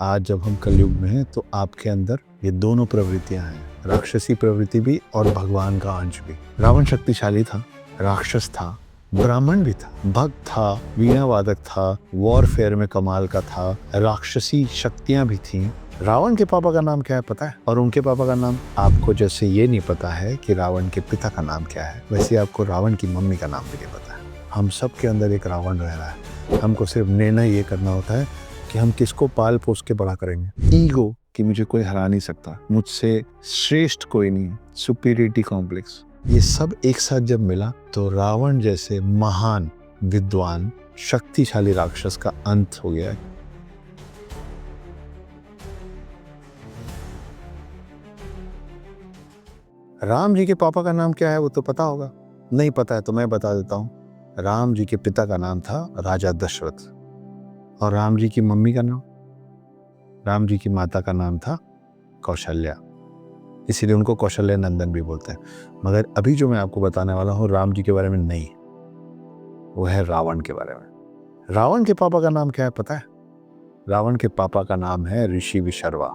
आज जब हम कलयुग में हैं तो आपके अंदर ये दोनों प्रवृत्तियां हैं, राक्षसी प्रवृत्ति भी और भगवान का अंश भी। रावण शक्तिशाली था, राक्षस था, ब्राह्मण भी था, भक्त था, वीणा वादक था, वॉरफेयर में कमाल का था, राक्षसी शक्तियां भी थीं। रावण के पापा का नाम क्या है पता है? और उनके पापा का नाम? आपको जैसे ये नहीं पता है कि रावण के पिता का नाम क्या है, वैसे आपको रावण की मम्मी का नाम भी नहीं पता है। हम सब के अंदर एक रावण रह रहा है। हमको सिर्फ निर्णय ये करना होता है कि हम किसको पाल पोस के बड़ा करेंगे। ईगो कि मुझे कोई हरा नहीं सकता, मुझसे श्रेष्ठ कोई नहीं, सुपीरियरिटी कॉम्प्लेक्स, ये सब एक साथ जब मिला तो रावण जैसे महान विद्वान शक्तिशाली राक्षस का अंत हो गया। राम जी के पापा का नाम क्या है वो तो पता होगा, नहीं पता है तो मैं बता देता हूँ। राम जी के पिता का नाम था राजा दशरथ, और राम जी की मम्मी का नाम, राम जी की माता का नाम था कौशल्या, इसीलिए उनको कौशल्या नंदन भी बोलते हैं। मगर अभी जो मैं आपको बताने वाला हूँ राम जी के बारे में नहीं, वो है रावण के बारे में। रावण के पापा का नाम क्या है पता है? रावण के पापा का नाम है ऋषि विशर्वा,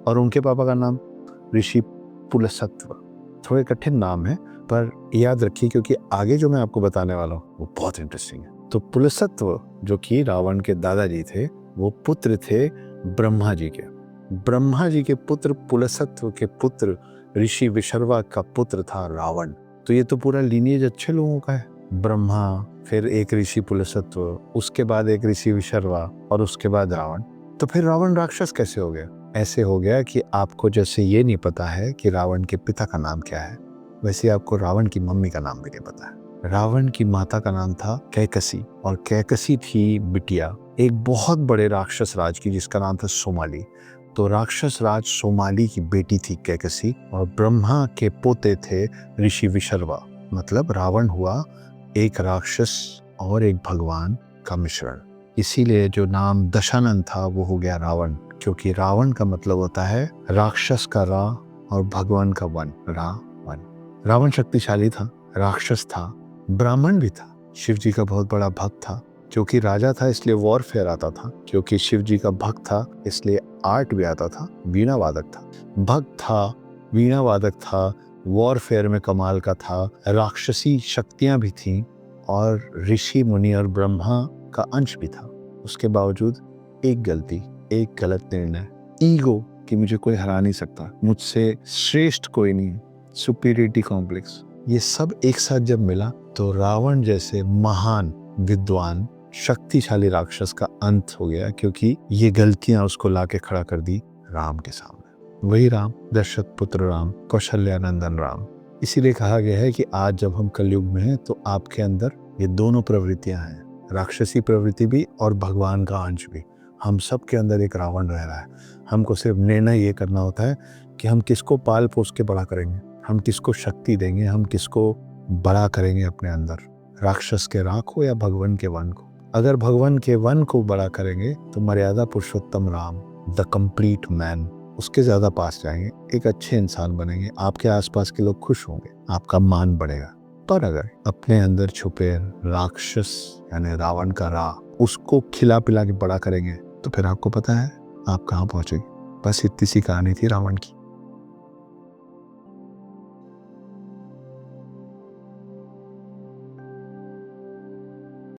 और उनके पापा का नाम ऋषि पुलसत्व। थोड़े कठिन नाम है पर याद रखिए, क्योंकि आगे जो मैं आपको बताने वाला हूँ वो बहुत इंटरेस्टिंग है। तो पुलसत्व जो कि रावण के दादाजी थे, वो पुत्र थे ब्रह्मा जी के। ब्रह्मा जी के पुत्र पुलसत्व के पुत्र ऋषि विशर्वा का पुत्र था रावण। तो ये तो पूरा लीनिएज अच्छे लोगों का है। ब्रह्मा, फिर एक ऋषि पुलसत्व, उसके बाद एक ऋषि विशर्वा, और उसके बाद रावण। तो फिर रावण राक्षस कैसे हो गया? ऐसे हो गया कि आपको जैसे ये नहीं पता है कि रावण के पिता का नाम क्या है, वैसे आपको रावण की मम्मी का नाम भी नहीं पता है। रावण की माता का नाम था कैकसी, और कैकसी थी बिटिया एक बहुत बड़े राक्षस राज की जिसका नाम था सोमाली। तो राक्षस राज सोमाली की बेटी थी कैकसी, और ब्रह्मा के पोते थे ऋषि विशर्वा। मतलब रावण हुआ एक राक्षस और एक भगवान का मिश्रण। इसीलिए जो नाम दशानन था वो हो गया रावण, क्योंकि रावण का मतलब होता है राक्षस का रा और भगवान का वन, रावण। रावण शक्तिशाली था, राक्षस था, ब्राह्मण भी था, शिव जी का बहुत बड़ा भक्त था। क्योंकि राजा था इसलिए वॉरफेयर आता था, क्योंकि शिव जी का भक्त था इसलिए आर्ट भी आता था, वीणा वादक था। भक्त था, वीणा वादक था, वॉरफेयर में कमाल का था, राक्षसी शक्तियां भी थीं, और ऋषि मुनि और ब्रह्मा का अंश भी था। उसके बावजूद एक गलती, एक गलत निर्णय, ईगो कि मुझे कोई हरा नहीं सकता, मुझसे श्रेष्ठ कोई नहीं, सुपीरियरिटी कॉम्प्लेक्स, ये सब एक साथ जब मिला तो रावण जैसे महान विद्वान शक्तिशाली राक्षस का अंत हो गया। क्योंकि ये गलतियां उसको लाके खड़ा कर दी राम के सामने। वही राम, दशरथ पुत्र राम, कौशल्या नंदन राम। इसीलिए कहा गया है कि आज जब हम कलयुग में हैं तो आपके अंदर ये दोनों प्रवृत्तियां हैं, राक्षसी प्रवृत्ति भी और भगवान का अंश भी। हम सब के अंदर एक रावण रह रहा है। हमको सिर्फ निर्णय ये करना होता है कि हम किसको पाल पोस के बड़ा करेंगे, हम किसको शक्ति देंगे, हम किसको बड़ा करेंगे अपने अंदर, राक्षस के रा को या भगवान के वन को। अगर भगवान के वन को बड़ा करेंगे तो मर्यादा पुरुषोत्तम राम, द कंप्लीट मैन, उसके ज्यादा पास जाएंगे, एक अच्छे इंसान बनेंगे, आपके आसपास के लोग खुश होंगे, आपका मान बढ़ेगा। पर अगर अपने अंदर छुपे राक्षस यानी रावण का रा, उसको खिला पिला के बड़ा करेंगे तो फिर आपको पता है आप कहाँ पहुंचेंगे। बस इतनी सी कहानी थी रावण की।